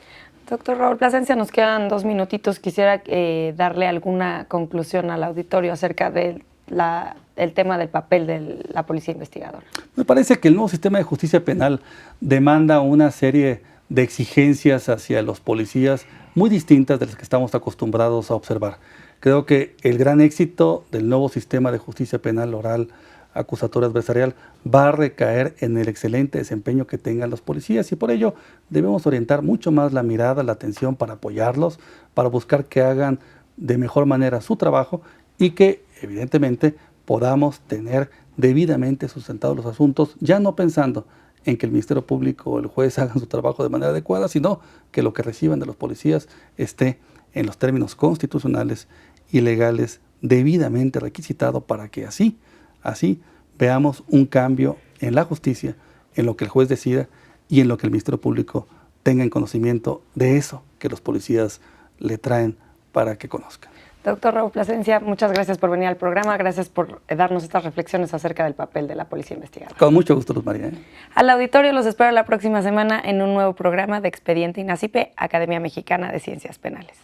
Doctor Raúl Plasencia, nos quedan 2 minutitos. Quisiera darle alguna conclusión al auditorio acerca del tema del papel de la policía investigadora. Me parece que el nuevo sistema de justicia penal demanda una serie de exigencias hacia los policías muy distintas de las que estamos acostumbrados a observar. Creo que el gran éxito del nuevo sistema de justicia penal oral, acusatoria adversarial, va a recaer en el excelente desempeño que tengan los policías, y por ello debemos orientar mucho más la mirada, la atención para apoyarlos, para buscar que hagan de mejor manera su trabajo y que evidentemente podamos tener debidamente sustentados los asuntos, ya no pensando en que el Ministerio Público o el juez hagan su trabajo de manera adecuada, sino que lo que reciban de los policías esté en los términos constitucionales y legales debidamente requisitado, para que así veamos un cambio en la justicia, en lo que el juez decida y en lo que el Ministerio Público tenga en conocimiento de eso que los policías le traen para que conozcan. Doctor Raúl Plasencia, muchas gracias por venir al programa, gracias por darnos estas reflexiones acerca del papel de la policía investigadora. Con mucho gusto, Luz María. Al auditorio los espero la próxima semana en un nuevo programa de Expediente INACIPE, Academia Mexicana de Ciencias Penales.